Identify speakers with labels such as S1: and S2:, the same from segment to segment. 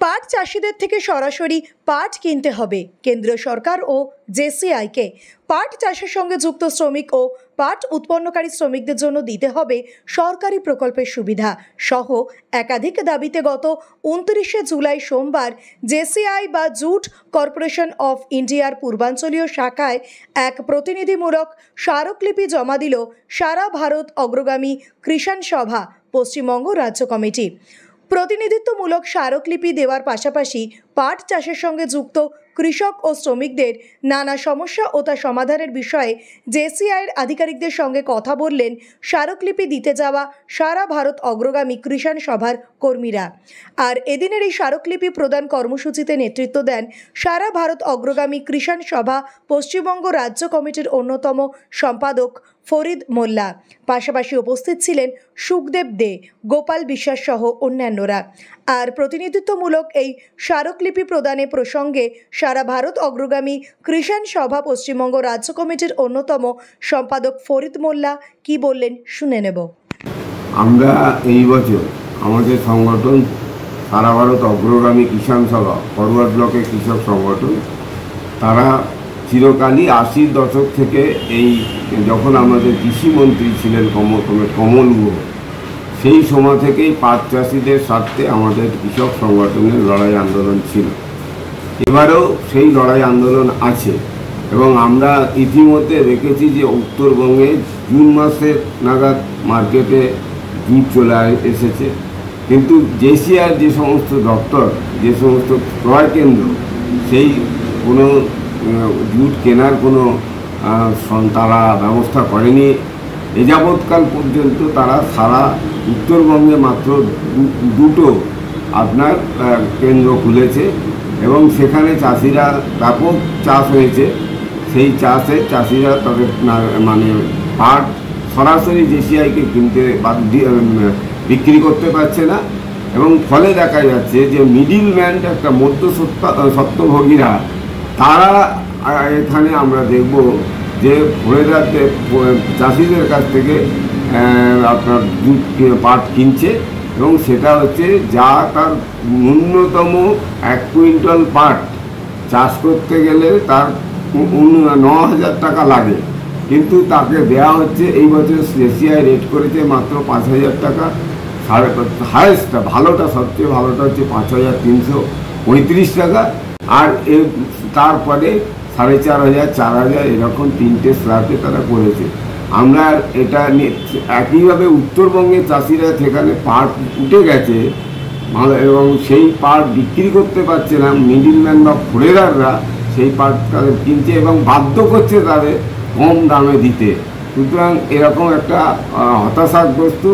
S1: পাট চাষিদের থেকে সরাসরি পাট কিনতে হবে। কেন্দ্রীয় সরকার ও জেসিআইকে পাট চাষের সঙ্গে যুক্ত শ্রমিক ও পাট উৎপন্নকারী শ্রমিকদের জন্য দিতে হবে সরকারি প্রকল্পের সুবিধা সহ একাধিক দাবিতে গত 29শে জুলাই সোমবার জেসিআই বা জুট কর্পোরেশন অফ ইন্ডিয়ার পূর্বাঞ্চলীয় শাখায় এক প্রতিনিধিমূলক স্মারকলিপি জমা দিল সারা ভারত অগ্রগামী কৃষাণ সভা পশ্চিমবঙ্গ রাজ্য কমিটি। প্রতিনিধিত্বমূলক স্মারকলিপি দেওয়ার পাশাপাশি পাট চাষের সঙ্গে যুক্ত কৃষক ও শ্রমিকদের নানা সমস্যা ও তা সমাধানের বিষয়ে জেসিআইয়ের আধিকারিকদের সঙ্গে কথা বললেন স্মারকলিপি দিতে যাওয়া সারা ভারত অগ্রগামী কৃষাণ সভার কর্মীরা। আর এদিনের এই স্মারকলিপি প্রদান কর্মসূচিতে নেতৃত্ব দেন সারা ভারত অগ্রগামী কৃষাণ সভা পশ্চিমবঙ্গ রাজ্য কমিটির অন্যতম সম্পাদক ফরিদ মোল্লা। পাশাপাশি উপস্থিত ছিলেন সুখদেব দে, গোপাল বিশ্বাস সহ অন্যান্যরা। আর প্রতিনিধিত্বমূলক এই স্মারকলিপি প্রদানে প্রসঙ্গে সারা ভারত অগ্রগামী কৃষাণ সভা পশ্চিমবঙ্গ রাজ্য কমিটির অন্যতম সম্পাদক ফরিদ মোল্লা কি বললেন শুনে নেব।
S2: আমরা এই বছর আমাদের সংগঠন সারা ভারত অগ্রগামী কিষাণ সভা ফরওয়ার্ড ব্লকের কৃষক সংগঠন, তারা চিরকালই 80-র দশক থেকে এই যখন আমাদের কৃষিমন্ত্রী ছিলেন কমল গুহ, সেই সময় থেকেই পাট চাষিদের স্বার্থে আমাদের কৃষক সংগঠনের লড়াই আন্দোলন ছিল। এবারেও সেই লড়াই আন্দোলন আছে এবং আমরা ইতিমধ্যে দেখেছি যে উত্তরবঙ্গে জুন মাসের নাগাদ মার্কেটে জুট চলে এসেছে, কিন্তু জেসিআর যে সমস্ত দপ্তর, যে সমস্ত ক্রয় কেন্দ্র, সেই কোনো জুট কেনার কোনো তারা ব্যবস্থা করেনি। এ যাবৎকাল পর্যন্ত তারা সারা উত্তরবঙ্গে মাত্র দুটো আপনার কেন্দ্র খুলেছে এবং সেখানে চাষিরা ব্যাপক চাষ হয়েছে। সেই চাষে চাষিরা তাদের মানে পাট সরাসরি জেসিআইকে কিনতে বিক্রি করতে পারছে না এবং ফলে দেখা যাচ্ছে যে মিডিল ম্যান, একটা মধ্যস্বত্বভোগীরা, তারা এখানে আমরা দেখব যে চাষিদের কাছ থেকে আপনার পাট কিনছে এবং সেটা হচ্ছে যা তার ন্যূনতম 1 কুইন্টাল পাট চাষ করতে গেলে তার 9,000 টাকা লাগে, কিন্তু তাকে দেয়া হচ্ছে এই বছর জেসিআই রেট করেছে মাত্র 5,000 টাকা। হায়েস্টটা ভালোটা, সবচেয়ে ভালোটা হচ্ছে 5,335 টাকা। আর তারপরে 4,500, 4,000 এরকম 3টে স্ল্যাবে তারা করেছে। আমরা এটা একইভাবে উত্তরবঙ্গের চাষিরা সেখানে পাট উঠে গেছে এবং সেই পাট বিক্রি করতে পারছে না। মিডিলম্যান বা ফোরেরাররা সেই পাট তাদের কিনছে এবং বাধ্য করছে তাদের কম দামে দিতে। সুতরাং এরকম একটা হতাশাগ্রস্ত,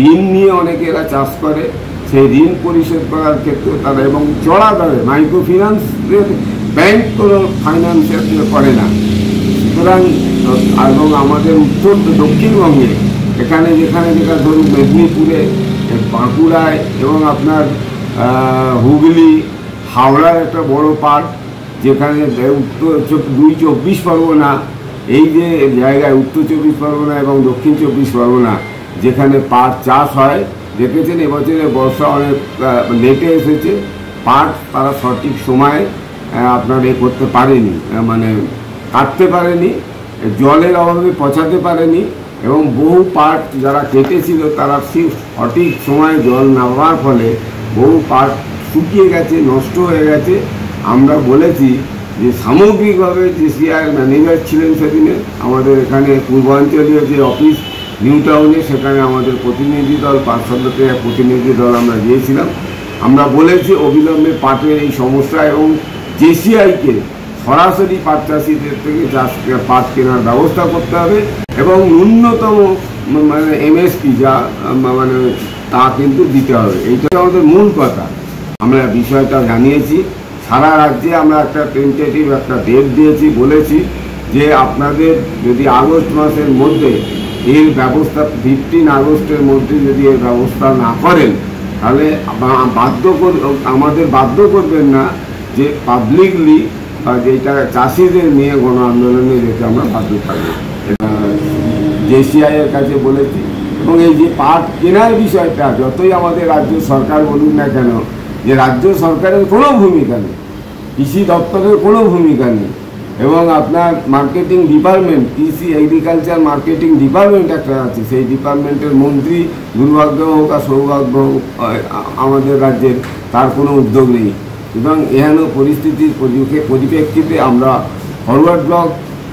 S2: ঋণ নিয়ে অনেকে এরা চাষ করে, সেই ঋণ পরিশোধ করার ক্ষেত্রে তারা এবং চড়া দরে মাইক্রো ফিন্যান্সের ব্যাংক কোনো ফাইন্যান্স করে না। সুতরাং এবং আমাদের উত্তর দক্ষিণবঙ্গে এখানে যেখানে ধরুন মেদিনীপুরে, বাঁকুড়ায় এবং আপনার হুগলি, হাওড়ার একটা বড় পাট, যেখানে উত্তর 24 পরগনা, এই যে জায়গায় উত্তর 24 পরগনা এবং দক্ষিণ 24 পরগনা যেখানে পাট চাষ হয়, দেখেছেন এবছরে বর্ষা অনেক লেটে এসেছে। পাট তারা সঠিক সময়ে আপনার করতে পারেনি, মানে কাটতে পারেনি, জলের অভাবে পচাতে পারেনি এবং বহু পাট যারা কেটেছিল তারা সঠিক সময়ে জল না পাওয়ার ফলে বহু পাট শুকিয়ে গেছে, নষ্ট হয়ে গেছে। আমরা বলেছি যে সামগ্রিকভাবে জেসিআই ম্যানেজার ছিলেন সেদিনে আমাদের এখানে পূর্বাঞ্চলীয় যে অফিস নিউ টাউনে, সেখানে আমাদের প্রতিনিধি দল 5 সদস্যের প্রতিনিধি দল আমরা গিয়েছিলাম। আমরা বলেছি অবিলম্বে পাটের এই সমস্যা এবং জেসিআইকে সরাসরি পাট চাষিদের থেকে পাট কেনার ব্যবস্থা করতে হবে এবং ন্যূনতম মানে এমএসপি যা মানে তা কিন্তু দিতে হবে। এইটা আমাদের মূল কথা। আমরা বিষয়টা জানিয়েছি সারা রাজ্যে, আমরা একটা টেন্টেটিভ একটা ডেট দিয়েছি, বলেছি যে আপনাদের যদি আগস্ট মাসের মধ্যে এর ব্যবস্থা 15 আগস্টের মধ্যে যদি এর ব্যবস্থা না করেন তাহলে আমাদের বাধ্য করবেন না যে পাবলিকলি যেটা চাষিদের নিয়ে গণ আন্দোলনে যেতে আমরা বাধ্য থাকবো। জেসিআইয়ের কাছে বলেছি এবং এই যে পাট কেনার বিষয়টা যতই আমাদের রাজ্য সরকার বলুন না কেন যে রাজ্য সরকারের কোনো ভূমিকা নেই, কৃষি দপ্তরের কোনো ভূমিকা নেই, এবং আপনার মার্কেটিং ডিপার্টমেন্ট, কৃষি এগ্রিকালচার মার্কেটিং ডিপার্টমেন্ট একটা আছে, সেই ডিপার্টমেন্টের মন্ত্রী দুর্ভাগ্য হোক আর সৌভাগ্য হোক আমাদের রাজ্যের, তার কোনো উদ্যোগ নেই। সুতরাং এহেন পরিস্থিতির পরিপ্রেক্ষিতে আমরা ফরওয়ার্ড ব্লক,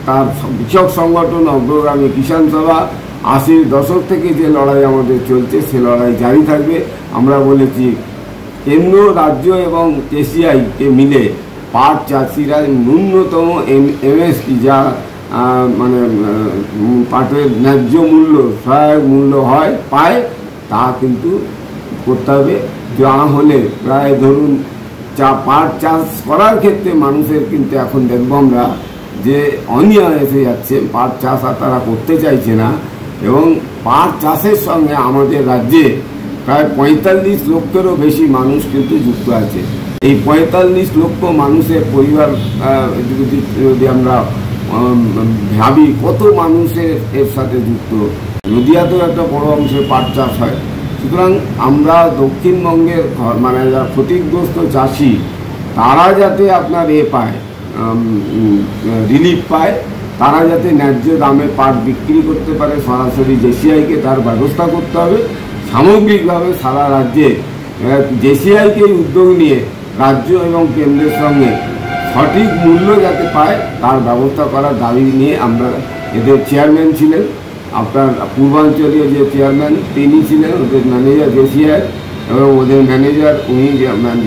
S2: তার কৃষক সংগঠন, অগ্রগামী কিষাণ সভা 80-র দশক থেকে যে লড়াই আমাদের চলছে, সে লড়াই জারি থাকবে। আমরা বলেছি কেন্দ্র, রাজ্য এবং কেসিআইকে মিলে পাট চাষিরা ন্যূনতম এমএসপি, যা মানে পাটের ন্যায্য মূল্য, সহায়ক মূল্য হয় পায়, তা কিন্তু করতে হবে। যা হলে প্রায় ধরুন পাট চাষ করার ক্ষেত্রে মানুষের কিন্তু এখন দেখব আমরা যে অনিয়ম এসে যাচ্ছে, পাট চাষ আর তারা করতে চাইছে না। এবং পাট চাষের সঙ্গে আমাদের রাজ্যে প্রায় 45 লক্ষেরও বেশি মানুষ কিন্তু যুক্ত আছে। এই 45 লক্ষ মানুষের পরিবার যদি আমরা ভাবি কত মানুষের এর সাথে যুক্ত, নদিয়াতেও একটা বড় অংশে পাট চাষ হয়। সুতরাং আমরা দক্ষিণবঙ্গের মানে যারা ক্ষতিগ্রস্ত চাষি, তারা যাতে আপনার পায়, রিলিফ পায়, তারা যাতে ন্যায্য দামে পাট বিক্রি করতে পারে, সরাসরি জেসিআইকে তার ব্যবস্থা করতে হবে। সামগ্রিকভাবে সারা রাজ্যে জেসিআইকে উদ্যোগ নিয়ে রাজ্য এবং কেন্দ্রের সঙ্গে সঠিক মূল্য যাতে পায় তার ব্যবস্থা করার দাবি নিয়ে আমরা, এদের চেয়ারম্যান ছিলেন আপনার পূর্বাঞ্চলীয় যে চেয়ারম্যান, তিনি ছিলেন ওদের ম্যানেজার জেসিআই, এবং ওদের ম্যানেজার উনি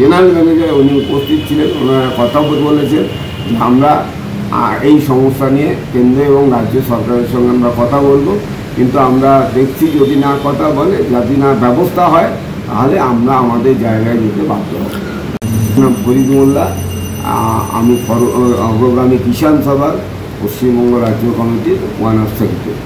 S2: জেনারেল ম্যানেজার উনি উপস্থিত ছিলেন। ওনারা কথা বলেছেন যে আমরা এই সমস্যা নিয়ে কেন্দ্র এবং রাজ্য সরকারের সঙ্গে আমরা কথা বলবো, কিন্তু আমরা দেখছি যদি না কথা বলে, যদি না ব্যবস্থা হয়, তাহলে আমরা আমাদের জায়গায় যেতে বাধ্য হব। ফরিদ মোল্লা, আমি অগ্রগামী কিষাণ সভার পশ্চিমবঙ্গ রাজ্য কমিটির ওয়ান অফ সেক্রেটারি।